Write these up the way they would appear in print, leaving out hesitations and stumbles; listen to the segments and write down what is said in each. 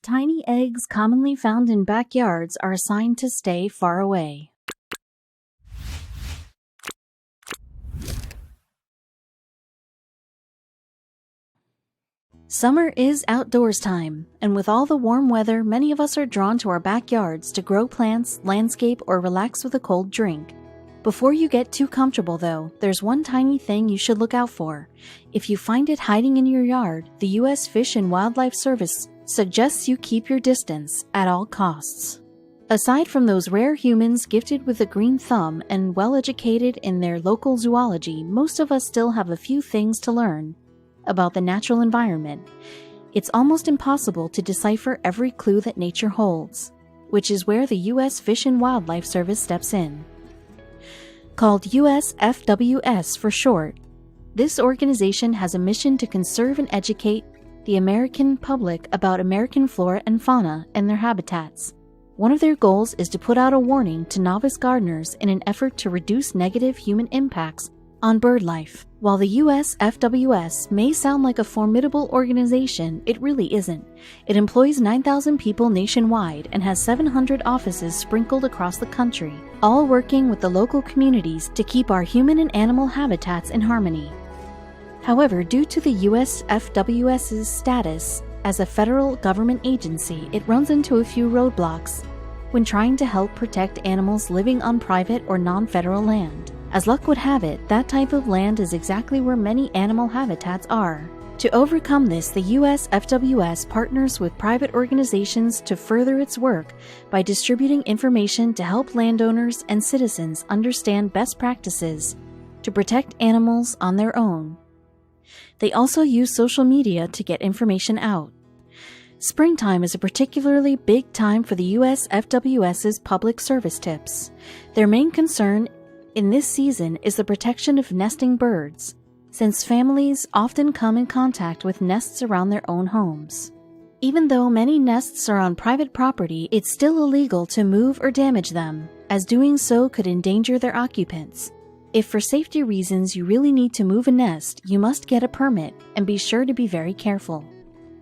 tiny eggs commonly found in backyards are assigned to stay far away. Summer is outdoors time, and with all the warm weather, many of us are drawn to our backyards to grow plants, landscape, or relax with a cold drink. Before you get too comfortable though, there's one tiny thing you should look out for. If you find it hiding in your yard, the U.S. Fish and Wildlife Service suggests you keep your distance at all costs. Aside from those rare humans gifted with a green thumb and well-educated in their local zoology, most of us still have a few things to learn about the natural environment. It's almost impossible to decipher every clue that nature holds, which is where the U.S. Fish and Wildlife Service steps in. Called USFWS for short, this organization has a mission to conserve and educate the American public about American flora and fauna and their habitats. One of their goals is to put out a warning to novice gardeners in an effort to reduce negative human impacts on bird life. While the USFWS may sound like a formidable organization, it really isn't. It employs 9,000 people nationwide and has 700 offices sprinkled across the country, all working with the local communities to keep our human and animal habitats in harmony. However, due to the USFWS's status as a federal government agency, it runs into a few roadblocks when trying to help protect animals living on private or non-federal land. As luck would have it, that type of land is exactly where many animal habitats are. To overcome this, the USFWS partners with private organizations to further its work by distributing information to help landowners and citizens understand best practices to protect animals on their own. They also use social media to get information out. Springtime is a particularly big time for the USFWS's public service tips. Their main concern in this season is the protection of nesting birds, since families often come in contact with nests around their own homes. Even though many nests are on private property, it's still illegal to move or damage them, as doing so could endanger their occupants. If for safety reasons you really need to move a nest, you must get a permit and be sure to be very careful.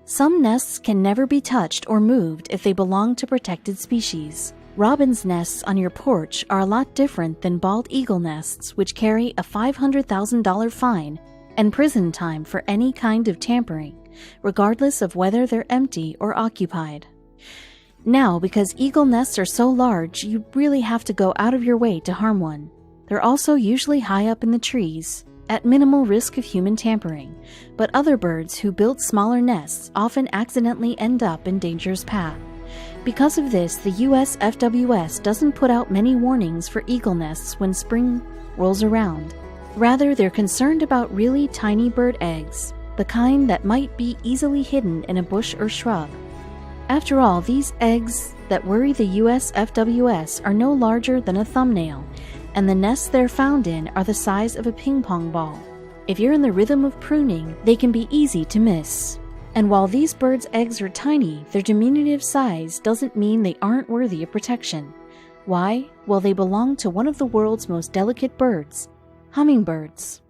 Some nests can never be touched or moved if they belong to protected species. Robin's nests on your porch are a lot different than bald eagle nests, which carry a $500,000 fine and prison time for any kind of tampering, regardless of whether they're empty or occupied. Now, because eagle nests are so large, you really have to go out of your way to harm one. They're also usually high up in the trees, at minimal risk of human tampering, but other birds who build smaller nests often accidentally end up in danger's path. Because of this, the USFWS doesn't put out many warnings for eagle nests when spring rolls around. Rather, they're concerned about really tiny bird eggs, the kind that might be easily hidden in a bush or shrub. After all, these eggs that worry the USFWS are no larger than a thumbnail, and the nests they're found in are the size of a ping pong ball. If you're in the rhythm of pruning, they can be easy to miss. And while these birds' eggs are tiny, their diminutive size doesn't mean they aren't worthy of protection. Why? Well, they belong to one of the world's most delicate birds, hummingbirds.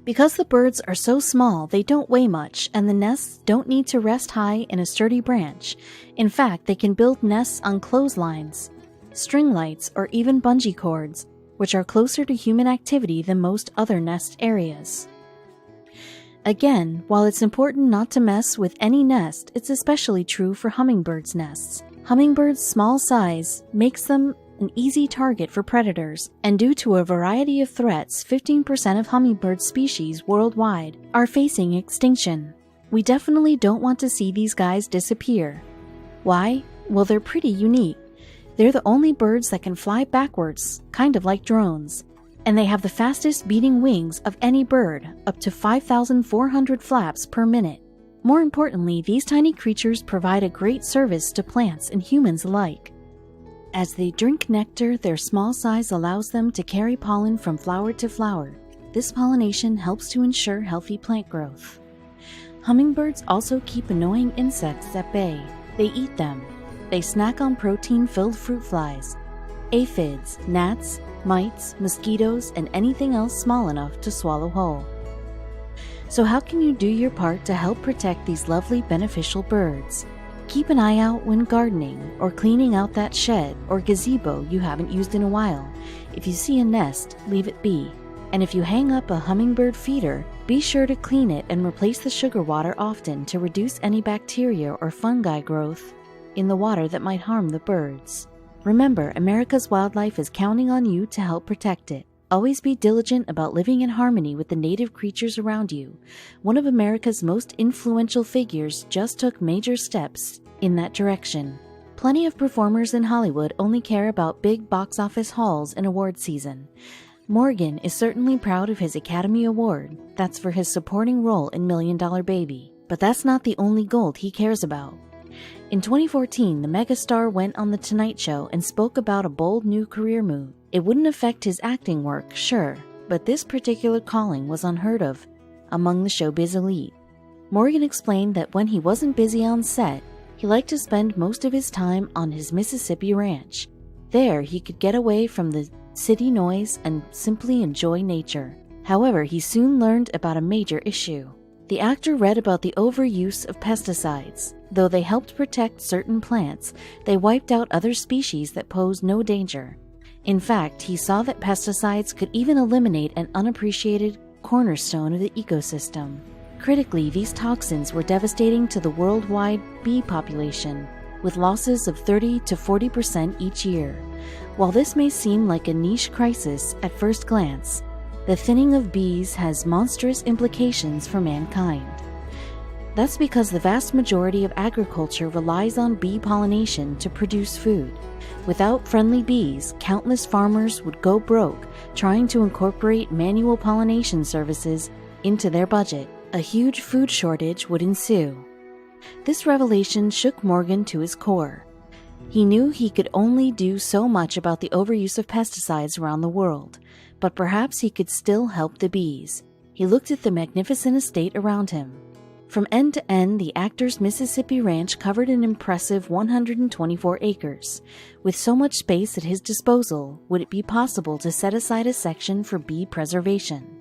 Because the birds are so small, they don't weigh much, and the nests don't need to rest high in a sturdy branch. In fact, they can build nests on clotheslines, string lights, or even bungee cords, which are closer to human activity than most other nest areas. Again, while it's important not to mess with any nest, it's especially true for hummingbirds' nests. Hummingbirds' small size makes them an easy target for predators, and due to a variety of threats, 15% of hummingbird species worldwide are facing extinction. We definitely don't want to see these guys disappear. Why? Well, they're pretty unique. They're the only birds that can fly backwards, kind of like drones. And they have the fastest beating wings of any bird, up to 5,400 flaps per minute. More importantly, these tiny creatures provide a great service to plants and humans alike. As they drink nectar, their small size allows them to carry pollen from flower to flower. This pollination helps to ensure healthy plant growth. Hummingbirds also keep annoying insects at bay. They eat them. They snack on protein-filled fruit flies, aphids, gnats, mites, mosquitoes, and anything else small enough to swallow whole. So how can you do your part to help protect these lovely beneficial birds? Keep an eye out when gardening or cleaning out that shed or gazebo you haven't used in a while. If you see a nest, leave it be. And if you hang up a hummingbird feeder, be sure to clean it and replace the sugar water often to reduce any bacteria or fungi growth in the water that might harm the birds. Remember, America's wildlife is counting on you to help protect it. Always be diligent about living in harmony with the native creatures around you. One of America's most influential figures just took major steps in that direction. Plenty of performers in Hollywood only care about big box office hauls and award season. Morgan is certainly proud of his Academy Award. That's for his supporting role in Million Dollar Baby. But that's not the only gold he cares about. In 2014, the megastar went on The Tonight Show and spoke about a bold new career move. It wouldn't affect his acting work, sure, but this particular calling was unheard of among the showbiz elite. Morgan explained that when he wasn't busy on set, he liked to spend most of his time on his Mississippi ranch. There, he could get away from the city noise and simply enjoy nature. However, he soon learned about a major issue. The actor read about the overuse of pesticides. Though they helped protect certain plants, they wiped out other species that posed no danger. In fact, he saw that pesticides could even eliminate an unappreciated cornerstone of the ecosystem. Critically, these toxins were devastating to the worldwide bee population, with losses of 30 to 40% each year. While this may seem like a niche crisis at first glance, the thinning of bees has monstrous implications for mankind. That's because the vast majority of agriculture relies on bee pollination to produce food. Without friendly bees, countless farmers would go broke trying to incorporate manual pollination services into their budget. A huge food shortage would ensue. This revelation shook Morgan to his core. He knew he could only do so much about the overuse of pesticides around the world, but perhaps he could still help the bees. He looked at the magnificent estate around him. From end to end, the actor's Mississippi ranch covered an impressive 124 acres. With so much space at his disposal, would it be possible to set aside a section for bee preservation?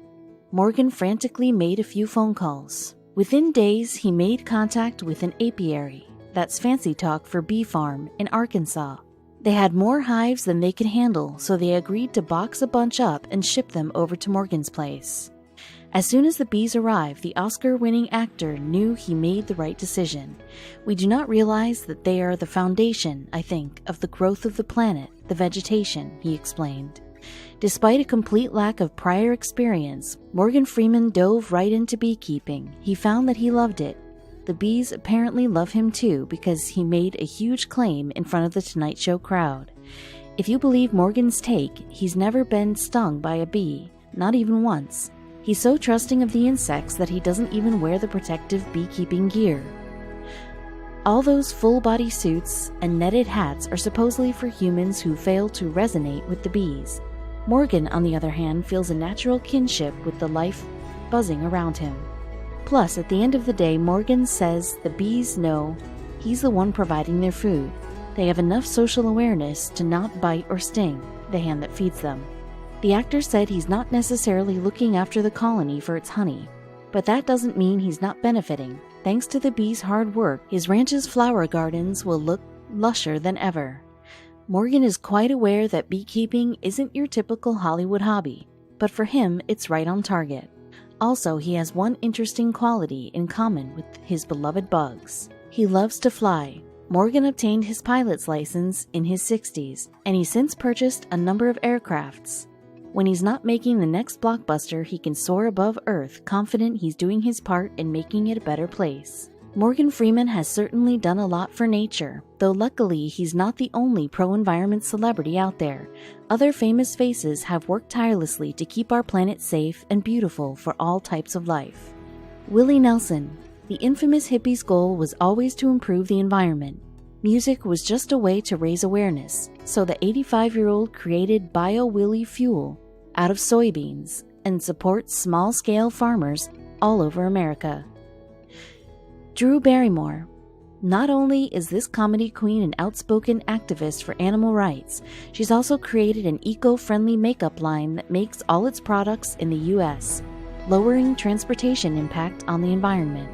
Morgan frantically made a few phone calls. Within days, he made contact with an apiary, that's fancy talk for bee farm, in Arkansas. They had more hives than they could handle, so they agreed to box a bunch up and ship them over to Morgan's place. As soon as the bees arrived, the Oscar-winning actor knew he made the right decision. We do not realize that they are the foundation, I think, of the growth of the planet, the vegetation, he explained. Despite a complete lack of prior experience, Morgan Freeman dove right into beekeeping. He found that he loved it. The bees apparently love him too because he made a huge claim in front of the Tonight Show crowd. If you believe Morgan's take, he's never been stung by a bee, not even once. He's so trusting of the insects that he doesn't even wear the protective beekeeping gear. All those full-body suits and netted hats are supposedly for humans who fail to resonate with the bees. Morgan, on the other hand, feels a natural kinship with the life buzzing around him. Plus, at the end of the day, Morgan says the bees know he's the one providing their food. They have enough social awareness to not bite or sting the hand that feeds them. The actor said he's not necessarily looking after the colony for its honey, but that doesn't mean he's not benefiting. Thanks to the bees' hard work, his ranch's flower gardens will look lusher than ever. Morgan is quite aware that beekeeping isn't your typical Hollywood hobby, but for him, it's right on target. Also, he has one interesting quality in common with his beloved bugs. He loves to fly. Morgan obtained his pilot's license in his 60s, and he's since purchased a number of aircrafts. When he's not making the next blockbuster, he can soar above Earth, confident he's doing his part in making it a better place. Morgan Freeman has certainly done a lot for nature, though luckily he's not the only pro-environment celebrity out there. Other famous faces have worked tirelessly to keep our planet safe and beautiful for all types of life. Willie Nelson. The infamous hippie's goal was always to improve the environment. Music was just a way to raise awareness, so the 85-year-old created Bio-Willie fuel out of soybeans and supports small-scale farmers all over America. Drew Barrymore. Not only is this comedy queen an outspoken activist for animal rights, she's also created an eco-friendly makeup line that makes all its products in the U.S., lowering transportation impact on the environment.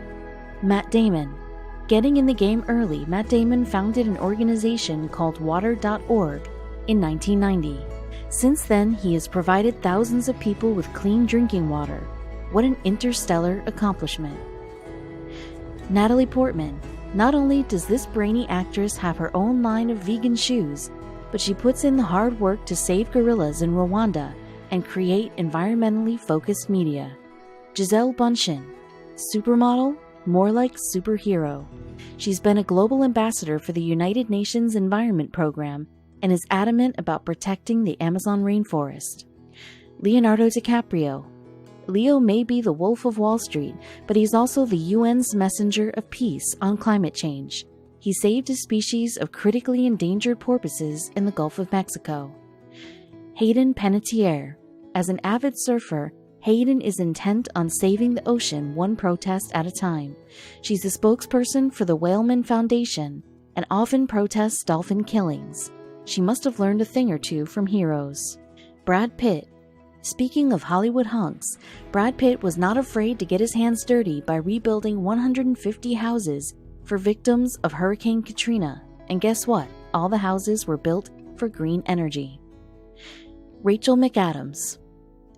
Matt Damon. Getting in the game early, Matt Damon founded an organization called Water.org in 1990. Since then, he has provided thousands of people with clean drinking water. What an interstellar accomplishment. Natalie Portman. Not only does this brainy actress have her own line of vegan shoes, but she puts in the hard work to save gorillas in Rwanda and create environmentally focused media. Gisele Bundchen. Supermodel? More like superhero. She's been a global ambassador for the United Nations Environment Program and is adamant about protecting the Amazon rainforest. Leonardo DiCaprio. Leo may be the Wolf of Wall Street, but he's also the UN's messenger of peace on climate change. He saved a species of critically endangered porpoises in the Gulf of Mexico. Hayden Panettiere. As an avid surfer, Hayden is intent on saving the ocean one protest at a time. She's a spokesperson for the Whaleman Foundation and often protests dolphin killings. She must have learned a thing or two from heroes. Brad Pitt. Speaking of Hollywood hunks, Brad Pitt was not afraid to get his hands dirty by rebuilding 150 houses for victims of Hurricane Katrina. And guess what? All the houses were built for green energy. Rachel McAdams.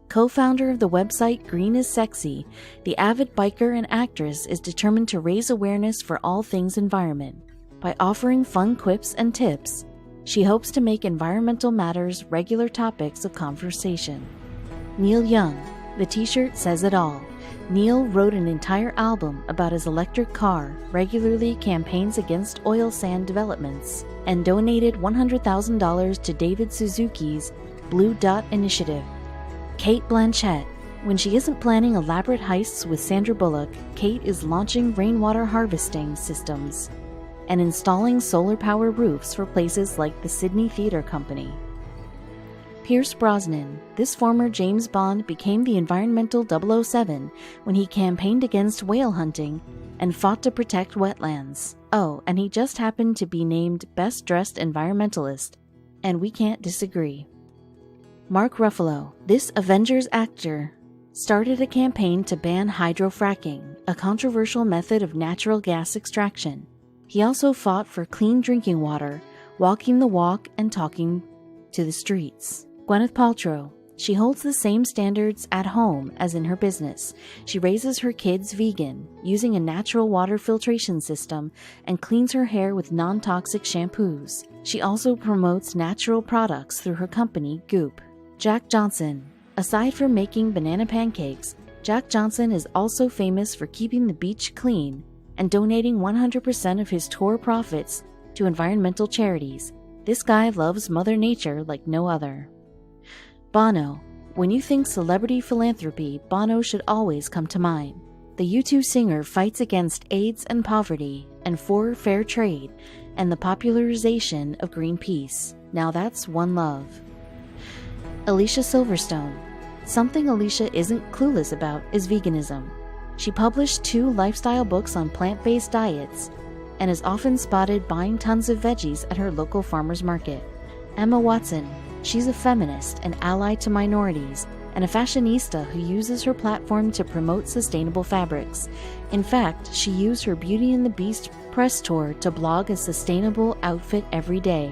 Co-founder of the website Green is Sexy, the avid biker and actress is determined to raise awareness for all things environment. By offering fun quips and tips, she hopes to make environmental matters regular topics of conversation. Neil Young. The t-shirt says it all. Neil wrote an entire album about his electric car, regularly campaigns against oil sand developments, and donated $100,000 to David Suzuki's Blue Dot Initiative. Cate Blanchett. When she isn't planning elaborate heists with Sandra Bullock, Cate is launching rainwater harvesting systems and installing solar power roofs for places like the Sydney Theatre Company. Pierce Brosnan. This former James Bond became the environmental 007 when he campaigned against whale hunting and fought to protect wetlands. Oh, and he just happened to be named Best Dressed Environmentalist, and we can't disagree. Mark Ruffalo. This Avengers actor started a campaign to ban hydrofracking, a controversial method of natural gas extraction. He also fought for clean drinking water, walking the walk and talking to the streets. Gwyneth Paltrow. She holds the same standards at home as in her business. She raises her kids vegan, using a natural water filtration system, and cleans her hair with non-toxic shampoos. She also promotes natural products through her company, Goop. Jack Johnson. Aside from making banana pancakes, Jack Johnson is also famous for keeping the beach clean and donating 100% of his tour profits to environmental charities. This guy loves Mother Nature like no other. Bono. When you think celebrity philanthropy, Bono should always come to mind. The U2 singer fights against AIDS and poverty and for fair trade and the popularization of Greenpeace. Now that's one love. Alicia Silverstone. Something Alicia isn't clueless about is veganism. She published 2 lifestyle books on plant-based diets and is often spotted buying tons of veggies at her local farmer's market. Emma Watson. She's a feminist, an ally to minorities, and a fashionista who uses her platform to promote sustainable fabrics. In fact, she used her Beauty and the Beast press tour to blog a sustainable outfit every day.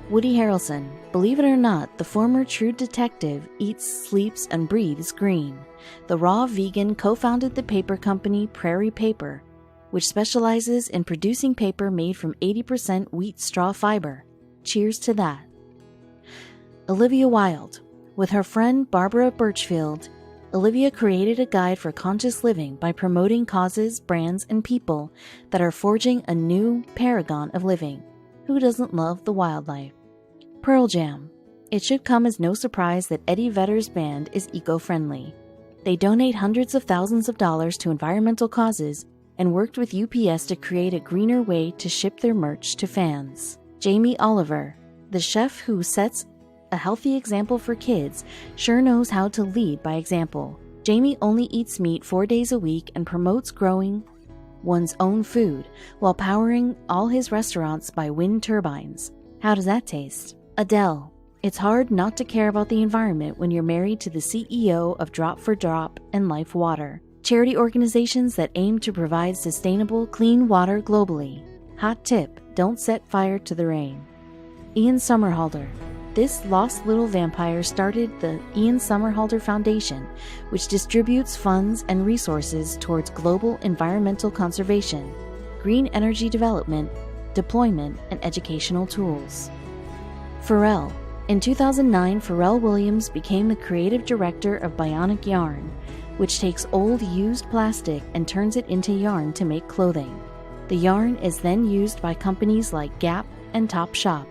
Woody Harrelson. Believe it or not, the former True Detective eats, sleeps, and breathes green. The raw vegan co-founded the paper company Prairie Paper, which specializes in producing paper made from 80% wheat straw fiber. Cheers to that. Olivia Wilde. With her friend Barbara Birchfield, Olivia created a guide for conscious living by promoting causes, brands, and people that are forging a new paragon of living. Who doesn't love the wildlife? Pearl Jam. It should come as no surprise that Eddie Vedder's band is eco-friendly. They donate hundreds of thousands of dollars to environmental causes and worked with UPS to create a greener way to ship their merch to fans. Jamie Oliver. The chef who sets a healthy example for kids sure knows how to lead by example. Jamie only eats meat 4 days a week and promotes growing one's own food while powering all his restaurants by wind turbines. How does that taste? Adele. It's hard not to care about the environment when you're married to the CEO of Drop for Drop and Life Water. charity organizations that aim to provide sustainable, clean water globally. Hot tip: don't set fire to the rain. Ian Somerhalder. This lost little vampire started the Ian Somerhalder Foundation, which distributes funds and resources towards global environmental conservation, green energy development, deployment, and educational tools. Pharrell. In 2009, Pharrell Williams became the creative director of Bionic Yarn, which takes old used plastic and turns it into yarn to make clothing. The yarn is then used by companies like Gap and Topshop.